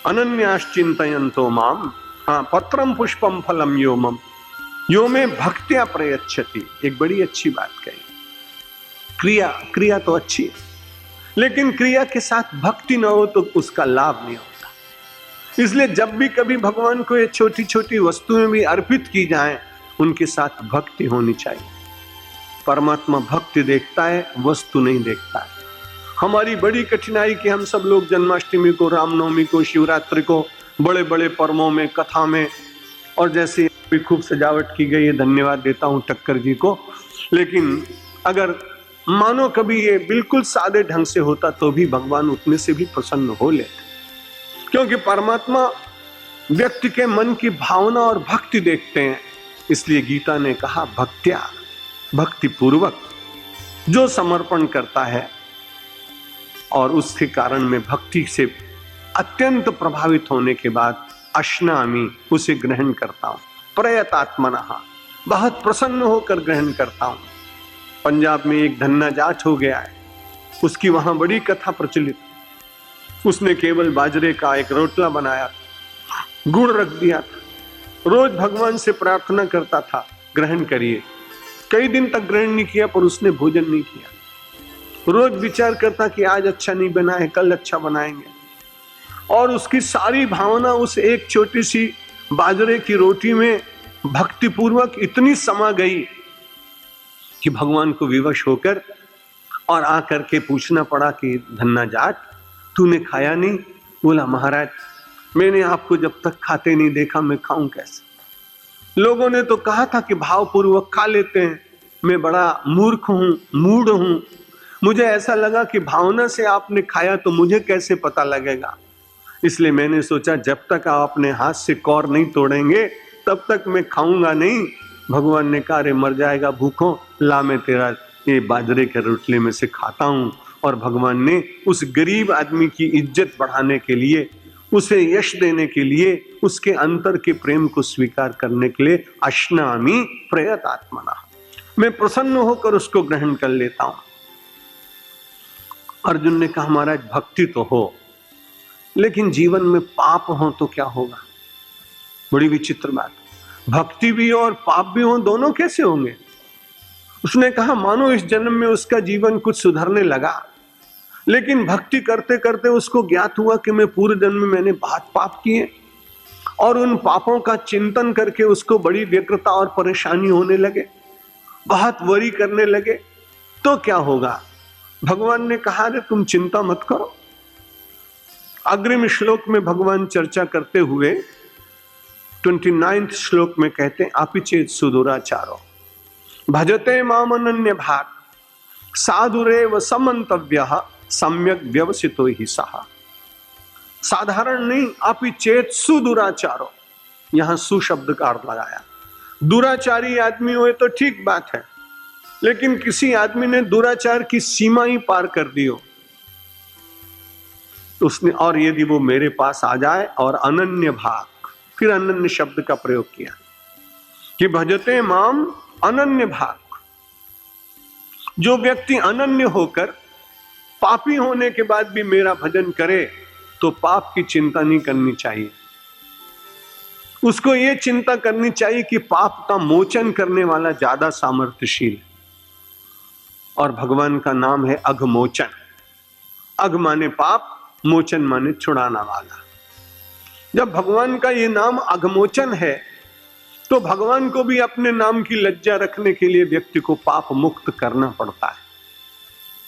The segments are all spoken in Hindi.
अनन्याश्चिन्तयन्तो माम, हाँ, पत्रम पुष्पम फलम यो में भक्त्या प्रयच्छति। एक बड़ी अच्छी बात कही। क्रिया तो अच्छी है, लेकिन क्रिया के साथ भक्ति न हो तो उसका लाभ नहीं होता। इसलिए जब भी कभी भगवान को ये छोटी छोटी वस्तुएं भी अर्पित की जाएं, उनके साथ भक्ति होनी चाहिए। परमात्मा भक्ति देखता है, वस्तु नहीं देखता है। हमारी बड़ी कठिनाई कि हम सब लोग जन्माष्टमी को, रामनवमी को, शिवरात्रि को, बड़े बड़े पर्वों में, कथा में, और जैसे भी खूब सजावट की गई है, धन्यवाद देता हूं टक्कर जी को। लेकिन अगर मानो कभी ये बिल्कुल सादे ढंग से होता तो भी भगवान उतने से भी प्रसन्न हो लेते, क्योंकि परमात्मा व्यक्ति के मन की भावना और भक्ति देखते हैं। इसलिए गीता ने कहा भक्त्या, भक्ति पूर्वक जो समर्पण करता है और उसके कारण में भक्ति से अत्यंत प्रभावित होने के बाद अश्नामि, उसे ग्रहण करता हूं, प्रयतात्मनः, बहुत प्रसन्न होकर ग्रहण करता हूं। पंजाब में एक धन्ना जाट हो गया है, उसकी वहां बड़ी कथा प्रचलित। उसने केवल बाजरे का एक रोटला बनाया, गुड़ रख दिया था, रोज भगवान से प्रार्थना करता था ग्रहण करिए। कई दिन तक ग्रहण नहीं किया, पर उसने भोजन नहीं किया। रोज विचार करता कि आज अच्छा नहीं बना है, कल अच्छा बनाएंगे। और उसकी सारी भावना उस एक छोटी सी बाजरे की रोटी में भक्तिपूर्वक इतनी समा गई कि भगवान को विवश होकर और आकर के पूछना पड़ा कि धन्ना जाट, तूने खाया नहीं? बोला महाराज, मैंने आपको जब तक खाते नहीं देखा, मैं खाऊं कैसे? लोगों ने तो कहा था कि भावपूर्वक खा लेते हैं, मैं बड़ा मूर्ख हूं, मूढ़ हूं। मुझे ऐसा लगा कि भावना से आपने खाया तो मुझे कैसे पता लगेगा। इसलिए मैंने सोचा जब तक आप अपने हाथ से कौर नहीं तोड़ेंगे तब तक मैं खाऊंगा नहीं। भगवान ने कहा, अरे मर जाएगा भूखों, ला मैं तेरा ये बाजरे के रोटले में से खाता हूं। और भगवान ने उस गरीब आदमी की इज्जत बढ़ाने के लिए, उसे यश देने के लिए, उसके अंतर के प्रेम को स्वीकार करने के लिए अश्नामि प्रयतात्मनः, मैं प्रसन्न होकर उसको ग्रहण कर लेता हूं। अर्जुन ने कहा महाराज भक्ति तो हो, लेकिन जीवन में पाप हो तो क्या होगा? बड़ी विचित्र बात, भक्ति भी हो और पाप भी हो, दोनों कैसे होंगे? उसने कहा मानो इस जन्म में उसका जीवन कुछ सुधरने लगा, लेकिन भक्ति करते करते उसको ज्ञात हुआ कि मैं पूर्व जन्म में मैंने बहुत पाप किए, और उन पापों का चिंतन करके उसको बड़ी व्यग्रता और परेशानी होने लगे, बहुत वरी करने लगे। तो क्या होगा? भगवान ने कहा रे तुम चिंता मत करो। अग्रिम श्लोक में भगवान चर्चा करते हुए 29 श्लोक में कहते हैं अपिचेत सुदुराचारो भजते माम अनन्य भाग साधुरेव समन्तव्यः सम्यक व्यवसितो हि सः। साधारण नहीं, अपिचेत सुदुराचारो, यहां सु शब्द का अर्थ लगाया। दुराचारी आदमी हुए तो ठीक बात है, लेकिन किसी आदमी ने दुराचार की सीमा ही पार कर दी हो उसने, और यदि वो मेरे पास आ जाए और अनन्य भाग, फिर अनन्य शब्द का प्रयोग किया कि भजते माम अनन्य भाग। जो व्यक्ति अनन्य होकर पापी होने के बाद भी मेरा भजन करे तो पाप की चिंता नहीं करनी चाहिए। उसको ये चिंता करनी चाहिए कि पाप का मोचन करने वाला ज्यादा सामर्थ्यशील, और भगवान का नाम है अघमोचन। अघ माने पाप, मोचन माने छुड़ाना वाला। जब भगवान का ये नाम अघमोचन है तो भगवान को भी अपने नाम की लज्जा रखने के लिए व्यक्ति को पाप मुक्त करना पड़ता है।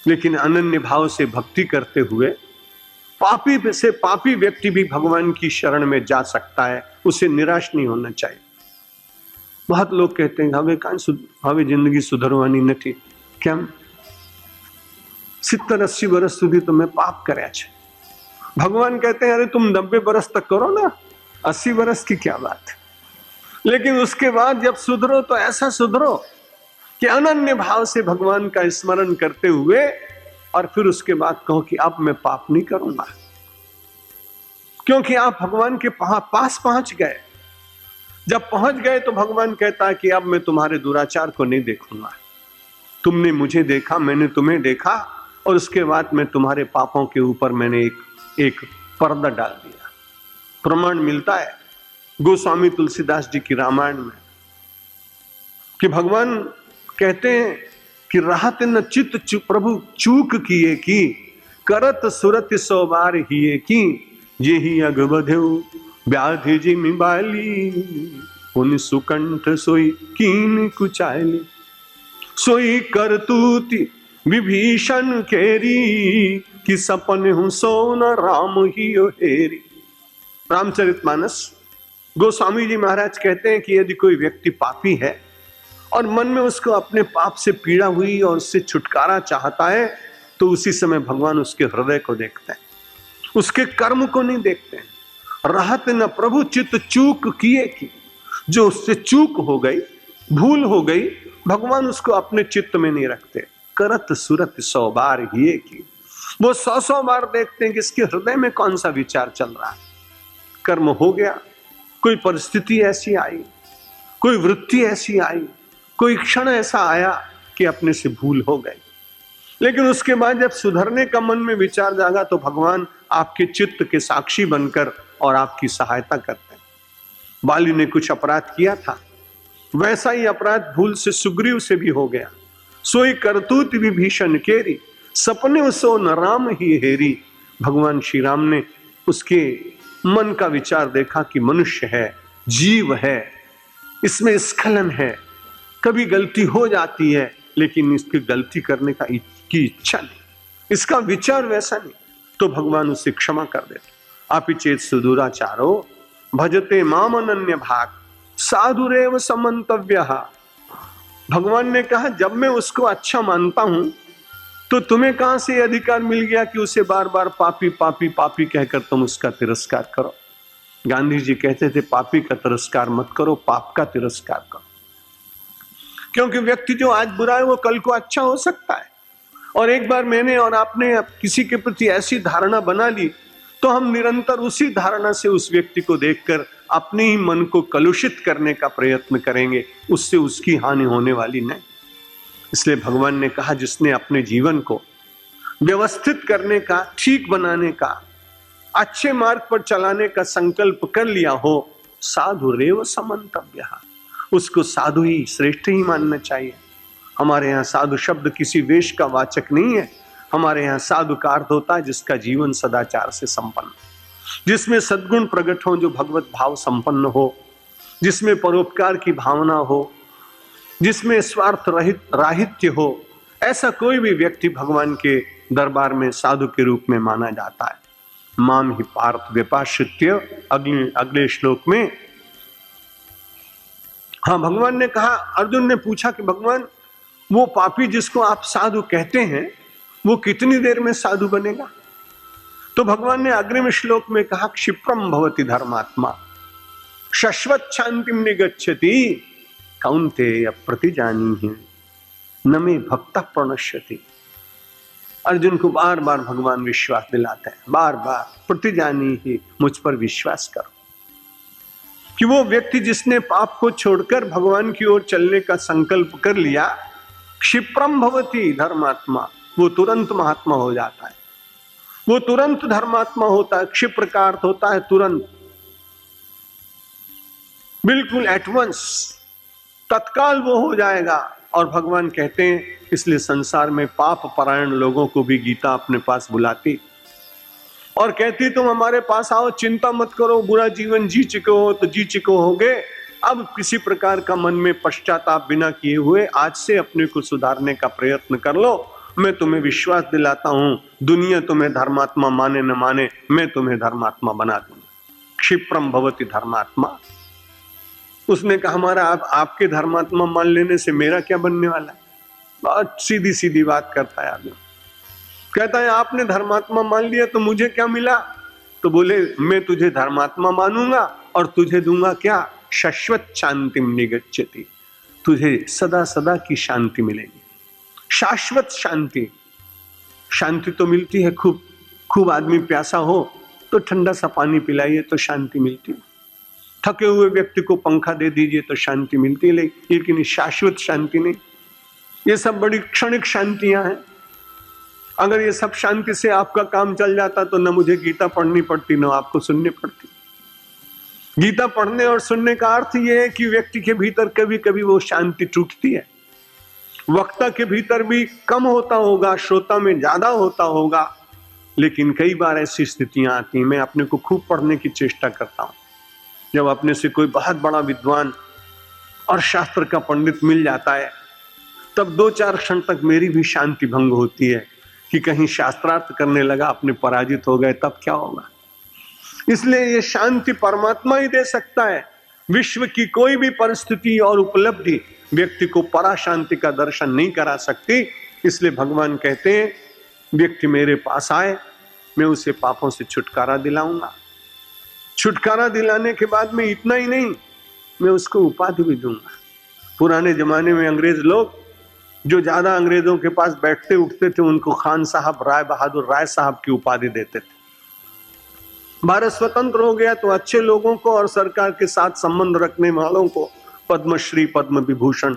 लेकिन अनन्य भाव से भक्ति करते हुए पापी से पापी व्यक्ति भी भगवान की शरण में जा सकता है, उसे निराश नहीं होना चाहिए। बहुत लोग कहते हैं हमें जिंदगी सुधरवानी नहीं, केम 70-80 वर्ष सुधी तो मैं पाप कर्या छे। भगवान कहते हैं अरे तुम 90 वर्ष तक करो ना, 80 वर्ष की क्या बात। लेकिन उसके बाद जब सुधरो तो ऐसा सुधरो कि अनन्य भाव से भगवान का स्मरण करते हुए, और फिर उसके बाद कहो कि अब मैं पाप नहीं करूंगा, क्योंकि आप भगवान के पास पहुंच गए। जब पहुंच गए तो भगवान कहता है कि अब मैं तुम्हारे दुराचार को नहीं देखूंगा। तुमने मुझे देखा, मैंने तुम्हें देखा, और उसके बाद मैं तुम्हारे पापों के ऊपर मैंने एक पर्दा डाल दिया। प्रमाण मिलता है गोस्वामी तुलसीदास जी की रामायण में कि भगवान कहते हैं कि राहत न चित प्रभु चूक किए की, करत सुरत 100 बार हिए की, ये ही अगबधेउ व्याधि जिमि बाली, पुन सुकंठ सोई कीन कुचाली, सोई करतूति विभीषण केरी, कि सपन हूं सोन राम ही हेरी। रामचरितमानस गोस्वामी जी महाराज कहते हैं कि यदि कोई व्यक्ति पापी है और मन में उसको अपने पाप से पीड़ा हुई और उससे छुटकारा चाहता है, तो उसी समय भगवान उसके हृदय को देखते हैं, उसके कर्म को नहीं देखते हैं। राहत न प्रभु चित चूक किए की, जो उससे चूक हो गई, भूल हो गई, भगवान उसको अपने चित्त में नहीं रखते। करत सुरत 100 बार हिए की, वो 100 बार देखते हैं कि इसके हृदय में कौन सा विचार चल रहा है। कर्म हो गया, कोई परिस्थिति ऐसी आई, कोई वृत्ति ऐसी आई, कोई क्षण ऐसा आया कि अपने से भूल हो गई, लेकिन उसके बाद जब सुधरने का मन में विचार जागा तो भगवान आपके चित्त के साक्षी बनकर और आपकी सहायता करते हैं। बाली ने कुछ अपराध किया था, वैसा ही अपराध भूल से सुग्रीव से भी हो गया। सोई करतूत विभीषण केरी, सपने सो न राम ही हेरी। भगवान श्री राम ने उसके मन का विचार देखा कि मनुष्य है, जीव है, इसमें स्खलन है, कभी गलती हो जाती है, लेकिन इसकी गलती करने की इच्छा नहीं, इसका विचार वैसा नहीं, तो भगवान उसे क्षमा कर देते। आपि चेत सुदूराचारो भजते माम अनन्य भाग, साधुरेव समन्तव्यः। भगवान ने कहा जब मैं उसको अच्छा मानता हूं तो तुम्हें कहां से अधिकार मिल गया कि उसे बार बार पापी पापी पापी कहकर तुम उसका तिरस्कार करो। गांधी जी कहते थे पापी का तिरस्कार मत करो, पाप का तिरस्कार करो, क्योंकि व्यक्ति जो आज बुरा है वो कल को अच्छा हो सकता है। और एक बार मैंने और आपने किसी के प्रति ऐसी धारणा बना ली तो हम निरंतर उसी धारणा से उस व्यक्ति को देखकर अपने ही मन को कलुषित करने का प्रयत्न करेंगे, उससे उसकी हानि होने वाली नहीं। इसलिए भगवान ने कहा जिसने अपने जीवन को व्यवस्थित करने का, ठीक बनाने का, अच्छे मार्ग पर चलाने का संकल्प कर लिया हो, साधुरेव समन्तव्यः, उसको साधु ही श्रेष्ठ ही मानना चाहिए। हमारे यहाँ साधु शब्द किसी वेश का वाचक नहीं है। हमारे यहाँ साधु का अर्थ होता है जिसका जीवन सदाचार से संपन्न, जिसमें सद्गुण प्रकट हो, जो भगवत भाव संपन्न हो, जिसमें परोपकार की भावना हो, जिसमें स्वार्थ रहित राहित्य हो। ऐसा कोई भी व्यक्ति भगवान के दरबार में साधु के रूप में माना जाता है। माम ही पार्थ व्यपाश्रित्य, अगले श्लोक में हाँ भगवान ने कहा, अर्जुन ने पूछा कि भगवान वो पापी जिसको आप साधु कहते हैं वो कितनी देर में साधु बनेगा? तो भगवान ने अग्रिम श्लोक में कहा क्षिप्रम भवति धर्मात्मा शाश्वत शांतिम निगच्छति, कौन्तेय प्रतिजानीहि न मे भक्तः प्रणश्यति। अर्जुन को बार बार भगवान विश्वास दिलाते हैं, बार बार प्रतिजानीहि, मुझ पर विश्वास करो। कि वो व्यक्ति जिसने पाप को छोड़कर भगवान की ओर चलने का संकल्प कर लिया, क्षिप्रम भवति धर्मात्मा, वो तुरंत महात्मा हो जाता है, वो तुरंत धर्मात्मा होता है। क्षिप्र का अर्थ होता है तुरंत, बिल्कुल एटवंस, तत्काल वो हो जाएगा। और भगवान कहते हैं इसलिए संसार में पाप परायण लोगों को भी गीता अपने पास बुलाती और कहती तुम हमारे पास आओ, चिंता मत करो, बुरा जीवन जी चुके हो तो जी चुके होगे, अब किसी प्रकार का मन में पश्चाताप बिना किए हुए आज से अपने को सुधारने का प्रयत्न कर लो। मैं तुम्हें विश्वास दिलाता हूं, दुनिया तुम्हें धर्मात्मा माने न माने, मैं तुम्हें धर्मात्मा बना दूंगा। क्षिप्रम भवति धर्मात्मा। उसने कहा हमारा आपके धर्मात्मा मान लेने से मेरा क्या बनने वाला है? बहुत सीधी सीधी बात करता है आदमी। कहता है आपने धर्मात्मा मान लिया तो मुझे क्या मिला? तो बोले मैं तुझे धर्मात्मा मानूंगा और तुझे दूंगा क्या? शाश्वत शांतिम निगच्छति, तुझे सदा सदा की शांति मिलेगी। शाश्वत शांति, शांति तो मिलती है, खूब खूब आदमी प्यासा हो तो ठंडा सा पानी पिलाइए तो शांति मिलती है, थके हुए व्यक्ति को पंखा दे दीजिए तो शांति मिलती है, लेकिन शाश्वत शांति नहीं। ये सब बड़ी क्षणिक शांतियां हैं। अगर ये सब शांति से आपका काम चल जाता तो न मुझे गीता पढ़नी पड़ती, न आपको सुननी पड़ती। गीता पढ़ने और सुनने का अर्थ यह है कि व्यक्ति के भीतर कभी कभी वो शांति टूटती है। वक्ता के भीतर भी कम होता होगा, श्रोता में ज्यादा होता होगा, लेकिन कई बार ऐसी स्थितियां आती हैं। मैं अपने को खूब पढ़ने की चेष्टा करता हूं। जब अपने से कोई बहुत बड़ा विद्वान और शास्त्र का पंडित मिल जाता है, तब 2-4 क्षण तक मेरी भी शांति भंग होती है कि कहीं शास्त्रार्थ करने लगा, अपने पराजित हो गए, तब क्या होगा। इसलिए ये शांति परमात्मा ही दे सकता है। विश्व की कोई भी परिस्थिति और उपलब्धि व्यक्ति को परा शांति का दर्शन नहीं करा सकती। इसलिए भगवान कहते हैं, व्यक्ति मेरे पास आए, मैं उसे पापों से छुटकारा दिलाऊंगा। छुटकारा दिलाने के बाद में इतना ही नहीं, मैं उसको उपाधि भी दूंगा। पुराने जमाने में अंग्रेज लोग जो ज्यादा अंग्रेजों के पास बैठते उठते थे, उनको खान साहब, राय बहादुर राय साहब की उपाधि देते थे। भारत स्वतंत्र हो गया तो अच्छे लोगों को और सरकार के साथ संबंध रखने वालों को पद्मश्री, पद्म विभूषण,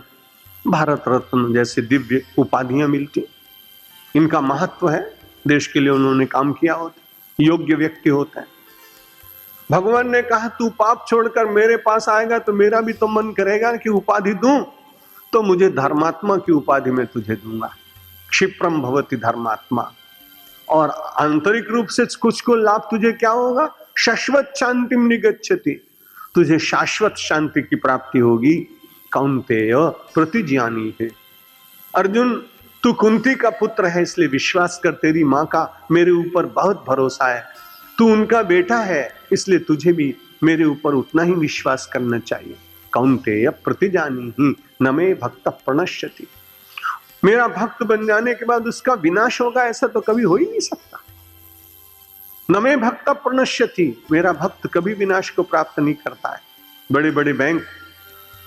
भारत रत्न जैसे दिव्य उपाधियां मिलती। इनका महत्व है, देश के लिए उन्होंने काम किया होता, योग्य व्यक्ति होता है। भगवान ने कहा, तू पाप छोड़कर मेरे पास आएगा तो मेरा भी तो मन करेगा कि उपाधि दूं, तो मुझे धर्मात्मा की उपाधि में तुझे दूंगा। क्षिप्रम भवति धर्मात्मा। और आंतरिक रूप से कुछ को लाभ तुझे क्या होगा? शाश्वत शांतिम निगच्छति, तुझे शाश्वत शांति की प्राप्ति होगी। कौन्तेय प्रतिज्ञानी है। अर्जुन, तू कुंती का पुत्र है, इसलिए विश्वास कर, तेरी माँ का मेरे ऊपर बहुत भरोसा है। तू उनका बेटा है, इसलिए तुझे भी मेरे ऊपर उतना ही विश्वास करना चाहिए। कौन्तेय प्रतिजानी ही न मे भक्त प्रणश्यति। मेरा भक्त बन जाने के बाद उसका विनाश होगा, ऐसा तो कभी हो ही नहीं सकता। न मे भक्त प्रणश्यति, मेरा भक्त कभी विनाश को प्राप्त नहीं करता है। बड़े बड़े बैंक,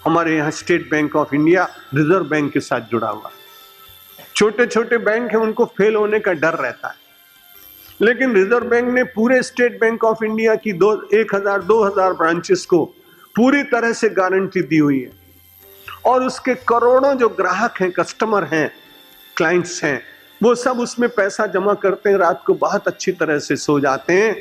हमारे यहाँ state bank of India reserve bank के साथ जुड़ा हुआ है। छोटे छोटे बैंक हैं, उनको फेल होने का डर रहता है, लेकिन रिजर्व बैंक ने पूरे स्टेट बैंक ऑफ इंडिया की 1000-2000 ब्रांचेस को पूरी तरह से गारंटी दी हुई है। और उसके करोड़ों जो ग्राहक हैं, कस्टमर हैं, क्लाइंट्स हैं, वो सब उसमें पैसा जमा करते हैं, रात को बहुत अच्छी तरह से सो जाते हैं।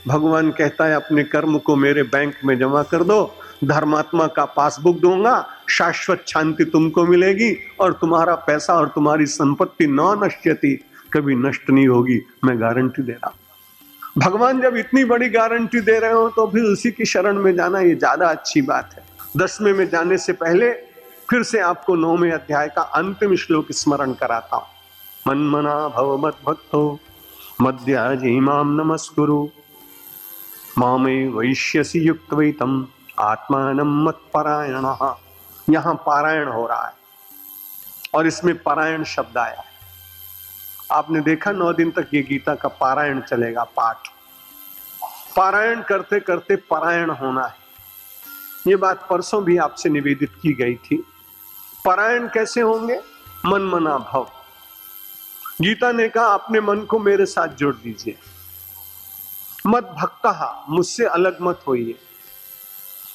भगवान कहता है, अपने कर्म को मेरे बैंक में जमा कर दो, धर्मात्मा का पासबुक दूंगा, शाश्वत शांति तुमको मिलेगी और तुम्हारा पैसा और तुम्हारी संपत्ति न नश्यति, कभी नष्ट नहीं होगी, मैं गारंटी दे रहा हूं। भगवान जब इतनी बड़ी गारंटी दे रहे हो तो फिर उसी की शरण में जाना ये ज्यादा अच्छी बात है। 10वें में जाने से पहले फिर से आपको 9वें अध्याय का अंतिम श्लोक स्मरण कराता हूं। मन्मना भव मद भक्तो मद्याजी माम नमस्कुरु मामे वैश्यसि युक्तवैतम आत्मानं मत्परायणः। यहां पारायण हो रहा है और इसमें पारायण शब्द आया है। आपने देखा 9 दिन तक ये गीता का पारायण चलेगा, पाठ। पारायण करते करते पारायण होना है। ये बात परसों भी आपसे निवेदित की गई थी। पारायण कैसे होंगे? मन मना भव। गीता ने कहा, अपने मन को मेरे साथ जोड़ दीजिए। मद भक्तः, मुझसे अलग मत होइए।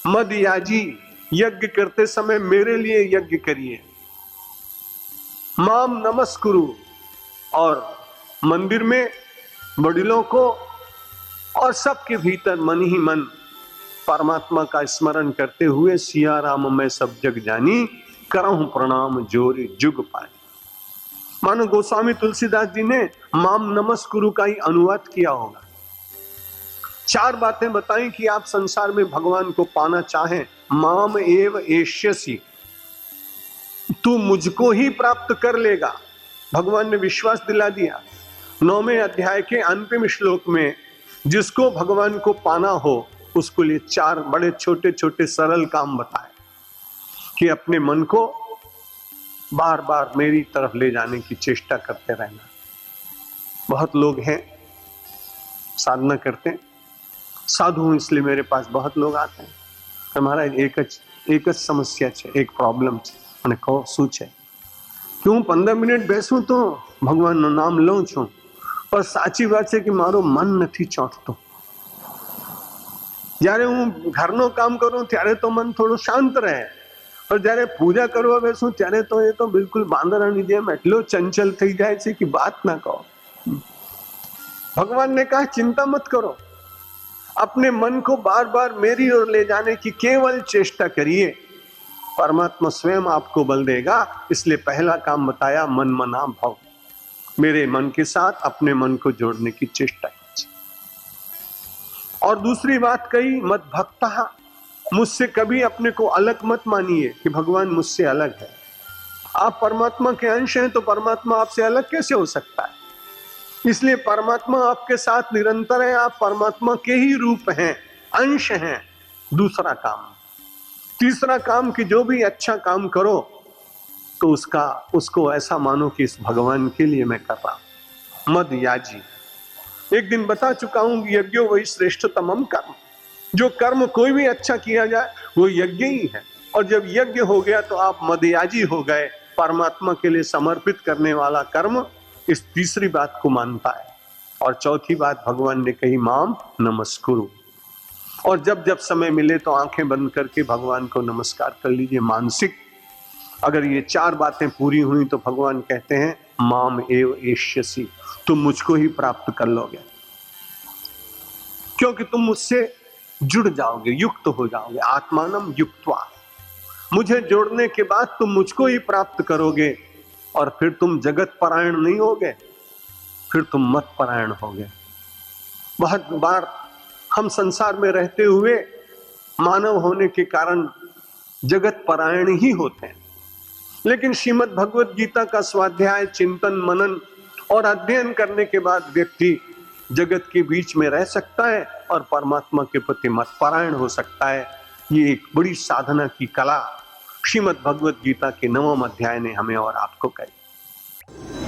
मद याजी, यज्ञ करते समय मेरे लिए यज्ञ करिए। माम नमस्कुरु, और मंदिर में वडिलों को और सबके भीतर मन ही मन परमात्मा का स्मरण करते हुए, सिया राम मैं सब जग जानी, करहूं प्रणाम जोरी जुग पाए। मानो गोस्वामी तुलसीदास जी ने माम नमस्कुरु का ही अनुवाद किया होगा। 4 बातें बताई कि आप संसार में भगवान को पाना चाहें। माम एव एष्यसि, तू मुझको ही प्राप्त कर लेगा। भगवान ने विश्वास दिला दिया। 9वें अध्याय के अंतिम श्लोक में जिसको भगवान को पाना हो उसको लिए 4 बड़े छोटे छोटे सरल काम बताए कि अपने मन को बार बार मेरी तरफ ले जाने की चेष्टा करते रहना। बहुत लोग हैं साधना करते हैं, साधु हूं इसलिए मेरे पास बहुत लोग आते हैं। हमारा एक समस्या है, एक प्रॉब्लम है। मैंने कहो શું છે? क्यों 15 मिनिट બેસું તો ભગવાનનું નામ લઉં છું, પણ સાચી વાત છે કે મારો મન નથી ચોંટતો। જ્યારે હું ઘરનો કામ કરું ત્યારે તો મન થોડું શાંત રહે, પણ જ્યારે પૂજા કરવા બેસું ત્યારે તો એ તો બિલકુલ બાંદરાની જેમ એટલો ચંચલ થઈ જાય છે કે વાત ના કહો। ભગવાન ने कहा चिंता मत करो, अपने मन को बार बार मेरी ओर ले जाने की केवल चेष्टा करिए, परमात्मा स्वयं आपको बल देगा। इसलिए पहला काम बताया, मन मना भव, मेरे मन के साथ अपने मन को जोड़ने की चेष्टा कीजिए। और दूसरी बात कही, मत भक्तः, मुझसे कभी अपने को अलग मत मानिए कि भगवान मुझसे अलग है। आप परमात्मा के अंश हैं तो परमात्मा आपसे अलग कैसे हो सकता है? इसलिए परमात्मा आपके साथ निरंतर है, आप परमात्मा के ही रूप हैं, अंश हैं। दूसरा काम। तीसरा काम कि जो भी अच्छा काम करो तो उसको ऐसा मानो कि इस भगवान के लिए मैं कर रहा हूं। मद याजी, एक दिन बता चुका हूं कि यज्ञो वही श्रेष्ठतमम कर्म। जो कर्म कोई भी अच्छा किया जाए वो यज्ञ ही है। और जब यज्ञ हो गया तो आप मदयाजी हो गए, परमात्मा के लिए समर्पित करने वाला कर्म। इस तीसरी बात को मानता है। और चौथी बात भगवान ने कही, माम नमस्कुरु। और जब जब समय मिले तो आंखें बंद करके भगवान को नमस्कार कर लीजिए, मानसिक। अगर ये चार बातें पूरी हुई तो भगवान कहते हैं, माम एव एष्यसि, तुम मुझको ही प्राप्त कर लोगे, क्योंकि तुम मुझसे जुड़ जाओगे, युक्त हो जाओगे। आत्मानम युक्त्वा, मुझे जोड़ने के बाद तुम मुझको ही प्राप्त करोगे। और फिर तुम जगत परायण नहीं होगे, फिर तुम मत परायण होगे। बहुत बार हम संसार में रहते हुए मानव होने के कारण जगत परायण ही होते हैं। लेकिन श्रीमद् भगवत गीता का स्वाध्याय, चिंतन, मनन और अध्ययन करने के बाद व्यक्ति जगत के बीच में रह सकता है और परमात्मा के प्रति मत परायण हो सकता है। ये एक बड़ी साधना की कला श्रीमद् भगवत गीता के 9वें अध्याय ने हमें और आपको कही।